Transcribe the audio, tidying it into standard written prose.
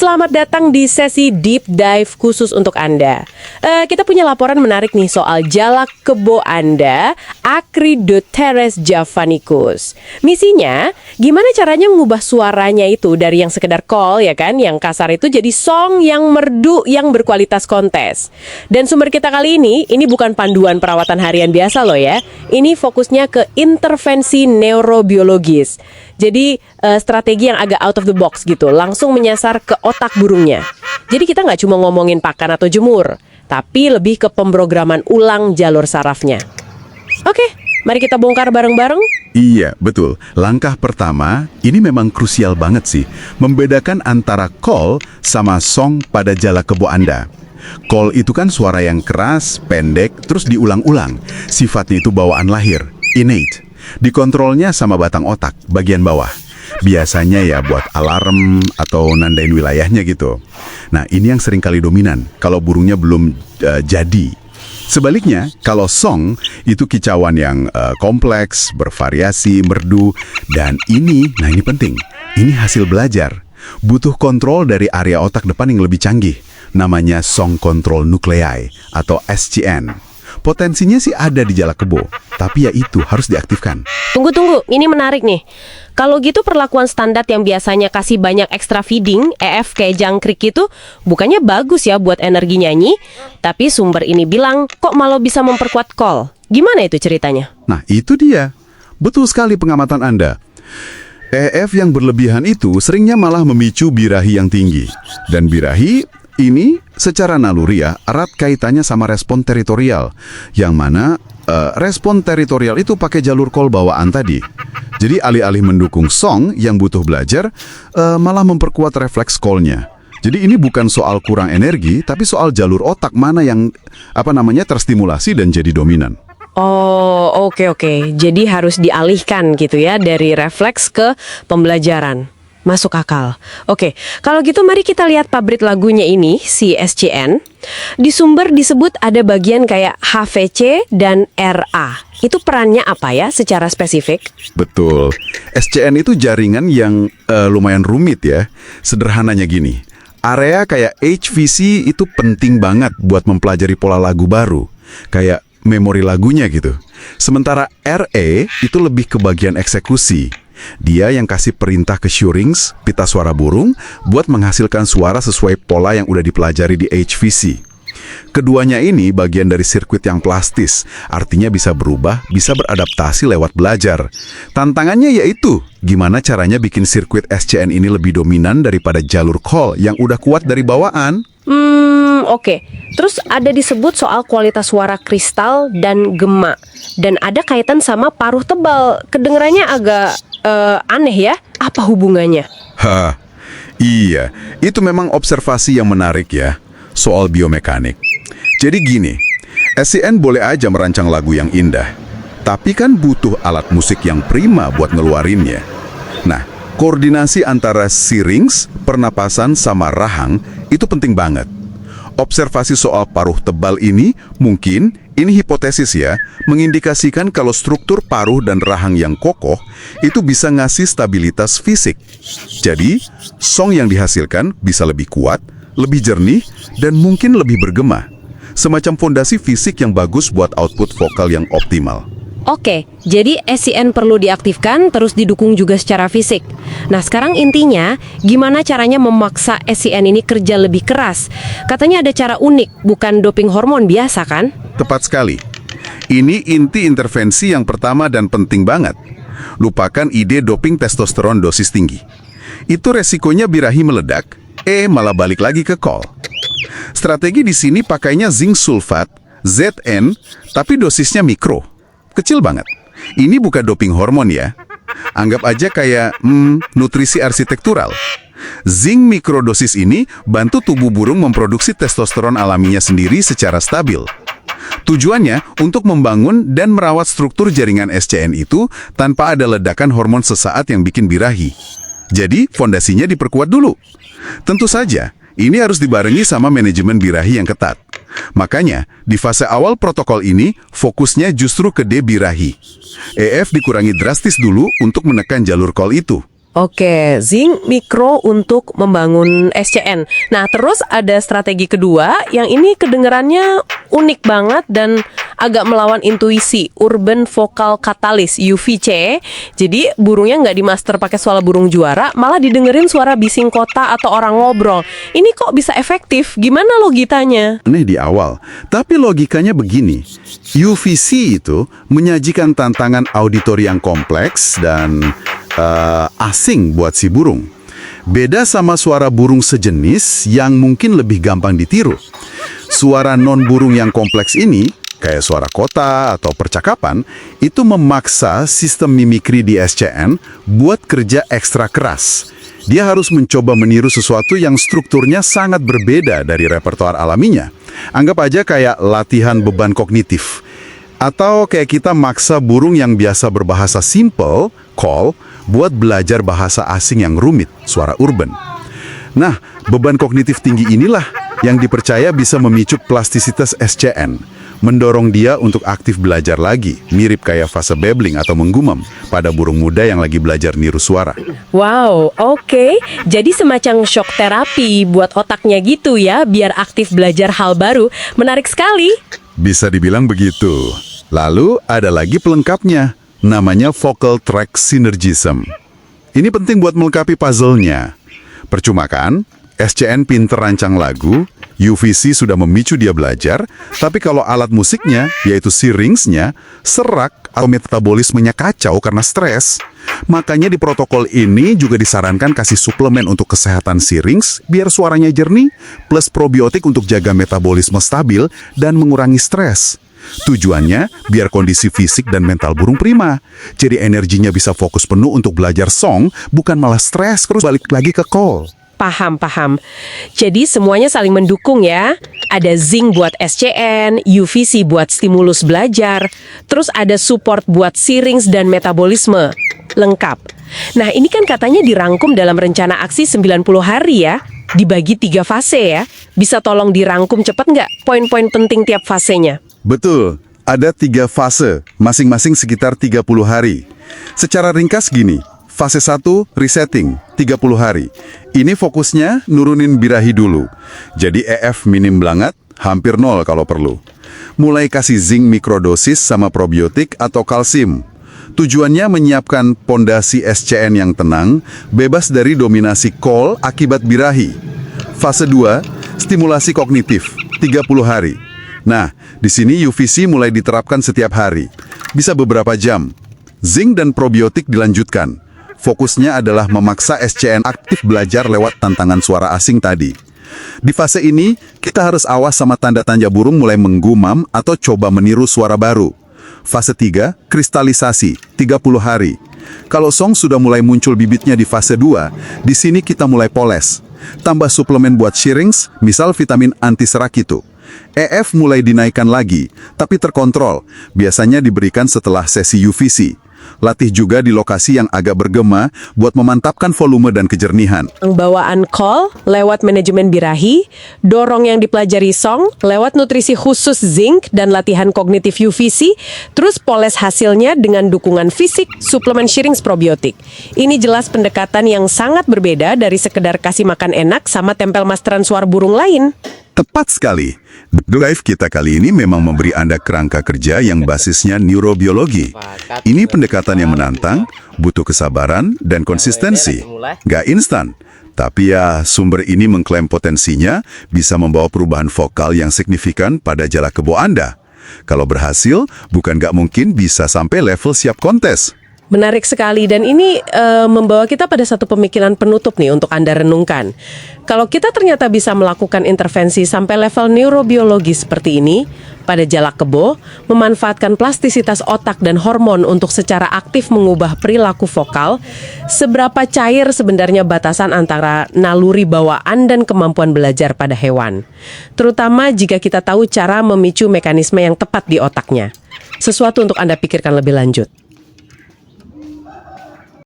Selamat datang di sesi Deep Dive khusus untuk Anda. Kita punya laporan menarik nih soal jalak kebo Anda, Acridoteres javanicus. Misinya, gimana caranya mengubah suaranya itu dari yang sekedar call ya kan, yang kasar itu jadi song yang merdu yang berkualitas kontes. Dan sumber kita kali ini bukan panduan perawatan harian biasa loh ya. Ini fokusnya ke intervensi neurobiologis. Jadi strategi yang agak out of the box gitu, langsung menyasar ke otak burungnya. Jadi kita nggak cuma ngomongin pakan atau jemur, tapi lebih ke pemrograman ulang jalur sarafnya. Oke, mari kita bongkar bareng-bareng. Iya, betul. Langkah pertama, ini memang krusial banget sih. Membedakan antara call sama song pada jalak kebo Anda. Call itu kan suara yang keras, pendek, terus diulang-ulang. Sifatnya itu bawaan lahir, innate. Dikontrolnya sama batang otak, bagian bawah. Biasanya ya buat alarm atau nandain wilayahnya gitu. Nah, ini yang sering kali dominan kalau burungnya belum jadi. Sebaliknya, kalau song itu kicauan yang kompleks, bervariasi, merdu. Dan ini penting. Ini hasil belajar. Butuh kontrol dari area otak depan yang lebih canggih. Namanya Song Control Nuclei atau SCN. Potensinya sih ada di jalak kebo, tapi ya itu harus diaktifkan. Tunggu, ini menarik nih. Kalau gitu perlakuan standar yang biasanya kasih banyak extra feeding, EF kayak jangkrik itu, bukannya bagus ya buat energi nyanyi, tapi sumber ini bilang kok malah bisa memperkuat call. Gimana itu ceritanya? Nah, itu dia. Betul sekali pengamatan Anda. EF yang berlebihan itu seringnya malah memicu birahi yang tinggi. Dan birahi ini secara naluri ya erat kaitannya sama respon teritorial, yang mana respon teritorial itu pakai jalur call bawaan tadi. Jadi alih-alih mendukung song yang butuh belajar, malah memperkuat refleks call-nya. Jadi ini bukan soal kurang energi, tapi soal jalur otak mana yang terstimulasi dan jadi dominan. Oh, oke. Jadi harus dialihkan gitu ya dari refleks ke pembelajaran. Masuk akal. Oke, kalau gitu mari kita lihat pabrik lagunya ini, si SCN. Di sumber disebut ada bagian kayak HVC dan RA. Itu perannya apa ya secara spesifik? Betul. SCN itu jaringan yang lumayan rumit ya. Sederhananya gini. Area kayak HVC itu penting banget buat mempelajari pola lagu baru. Kayak memori lagunya gitu. Sementara RA itu lebih ke bagian eksekusi. Dia yang kasih perintah ke syrinx, pita suara burung, buat menghasilkan suara sesuai pola yang udah dipelajari di HVC. Keduanya ini bagian dari sirkuit yang plastis, artinya bisa berubah, bisa beradaptasi lewat belajar. Tantangannya yaitu, gimana caranya bikin sirkuit SCN ini lebih dominan daripada jalur call yang udah kuat dari bawaan? Oke. Terus ada disebut soal kualitas suara kristal dan gema. Dan ada kaitan sama paruh tebal. Kedengarannya agak aneh ya. Apa hubungannya? Iya. Itu memang observasi yang menarik ya. Soal biomekanik. Jadi gini, SCN boleh aja merancang lagu yang indah. Tapi kan butuh alat musik yang prima buat ngeluarinnya. Nah, koordinasi antara syrinx, pernapasan, sama rahang itu penting banget. Observasi soal paruh tebal ini mungkin, ini hipotesis ya, mengindikasikan kalau struktur paruh dan rahang yang kokoh itu bisa ngasih stabilitas fisik. Jadi, song yang dihasilkan bisa lebih kuat, lebih jernih, dan mungkin lebih bergema. Semacam fondasi fisik yang bagus buat output vokal yang optimal. Oke, jadi SCN perlu diaktifkan terus didukung juga secara fisik. Nah sekarang intinya gimana caranya memaksa SCN ini kerja lebih keras? Katanya ada cara unik, bukan doping hormon biasa kan? Tepat sekali. Ini inti intervensi yang pertama dan penting banget. Lupakan ide doping testosteron dosis tinggi. Itu resikonya birahi meledak, malah balik lagi ke call. Strategi di sini pakainya zinc sulfat, ZN, tapi dosisnya mikro. Kecil banget. Ini bukan doping hormon ya. Anggap aja kayak nutrisi arsitektural. Zinc mikrodosis ini bantu tubuh burung memproduksi testosteron alaminya sendiri secara stabil. Tujuannya untuk membangun dan merawat struktur jaringan SCN itu tanpa ada ledakan hormon sesaat yang bikin birahi. Jadi, fondasinya diperkuat dulu. Tentu saja, ini harus dibarengi sama manajemen birahi yang ketat. Makanya, di fase awal protokol ini, fokusnya justru ke D birahi. EF dikurangi drastis dulu untuk menekan jalur call itu. Oke, zinc mikro untuk membangun SCN. Nah, terus ada strategi kedua yang ini kedengerannya unik banget dan agak melawan intuisi, urban vocal catalyst UVC. Jadi burungnya nggak dimaster pakai suara burung juara, malah didengerin suara bising kota atau orang ngobrol. Ini kok bisa efektif? Gimana logikanya? Aneh di awal, tapi logikanya begini. UVC itu menyajikan tantangan auditori yang kompleks dan asing buat si burung. Beda sama suara burung sejenis yang mungkin lebih gampang ditiru. Suara non-burung yang kompleks ini, kayak suara kota atau percakapan, itu memaksa sistem mimikri di SCN buat kerja ekstra keras. Dia harus mencoba meniru sesuatu yang strukturnya sangat berbeda dari repertoar alaminya. Anggap aja kayak latihan beban kognitif. Atau kayak kita maksa burung yang biasa berbahasa simple, call, buat belajar bahasa asing yang rumit, suara urban. Nah, beban kognitif tinggi inilah yang dipercaya bisa memicu plastisitas SCN, mendorong dia untuk aktif belajar lagi, mirip kayak fase babbling atau menggumam pada burung muda yang lagi belajar niru suara. Wow, oke. Jadi semacam shock terapi buat otaknya gitu ya, biar aktif belajar hal baru. Menarik sekali. Bisa dibilang begitu. Lalu ada lagi pelengkapnya, namanya vocal tract synergism. Ini penting buat melengkapi puzzle-nya. Percuma kan, SCN pinter rancang lagu, UVC sudah memicu dia belajar, tapi kalau alat musiknya, yaitu syrinx-nya, serak atau metabolismenya kacau karena stres. Makanya di protokol ini juga disarankan kasih suplemen untuk kesehatan syrinx biar suaranya jernih, plus probiotik untuk jaga metabolisme stabil dan mengurangi stres. Tujuannya biar kondisi fisik dan mental burung prima. Jadi energinya bisa fokus penuh untuk belajar song, bukan malah stres terus balik lagi ke call. Paham. Jadi semuanya saling mendukung ya. Ada zinc buat SCN, UVC buat stimulus belajar, terus ada support buat syrinx dan metabolisme. Lengkap. Nah, ini kan katanya dirangkum dalam rencana aksi 90 hari ya. Dibagi 3 fase ya. Bisa tolong dirangkum cepat nggak poin-poin penting tiap fasenya? Betul, ada 3 fase, masing-masing sekitar 30 hari. Secara ringkas gini, fase 1, resetting, 30 hari. Ini fokusnya nurunin birahi dulu. Jadi EF minim banget, hampir 0 kalau perlu. Mulai kasih zinc mikrodosis sama probiotik atau kalsium. Tujuannya menyiapkan pondasi SCN yang tenang, bebas dari dominasi call akibat birahi. Fase 2, stimulasi kognitif, 30 hari. Nah, di sini UVC mulai diterapkan setiap hari. Bisa beberapa jam. Zinc dan probiotik dilanjutkan. Fokusnya adalah memaksa SCN aktif belajar lewat tantangan suara asing tadi. Di fase ini, kita harus awas sama tanda-tanda burung mulai menggumam atau coba meniru suara baru. Fase 3, kristalisasi, 30 hari. Kalau song sudah mulai muncul bibitnya di fase 2, di sini kita mulai poles. Tambah suplemen buat syrinx, misal vitamin anti serak itu. EF mulai dinaikkan lagi, tapi terkontrol. Biasanya diberikan setelah sesi UVC. Latih juga di lokasi yang agak bergema buat memantapkan volume dan kejernihan. Bawaan call lewat manajemen birahi, dorong yang dipelajari song lewat nutrisi khusus zinc dan latihan kognitif UVC, terus poles hasilnya dengan dukungan fisik, suplemen syrinx probiotik. Ini jelas pendekatan yang sangat berbeda dari sekedar kasih makan enak sama tempel masteran suara burung lain. Tepat sekali. Drive kita kali ini memang memberi Anda kerangka kerja yang basisnya neurobiologi. Ini pendekatan yang menantang, butuh kesabaran dan konsistensi. Nggak instan. Tapi ya, sumber ini mengklaim potensinya bisa membawa perubahan vokal yang signifikan pada jalak kebo Anda. Kalau berhasil, bukan nggak mungkin bisa sampai level siap kontes. Menarik sekali, dan ini membawa kita pada satu pemikiran penutup nih untuk Anda renungkan. Kalau kita ternyata bisa melakukan intervensi sampai level neurobiologi seperti ini, pada jalak kebo, memanfaatkan plastisitas otak dan hormon untuk secara aktif mengubah perilaku vokal, seberapa cair sebenarnya batasan antara naluri bawaan dan kemampuan belajar pada hewan. Terutama jika kita tahu cara memicu mekanisme yang tepat di otaknya. Sesuatu untuk Anda pikirkan lebih lanjut.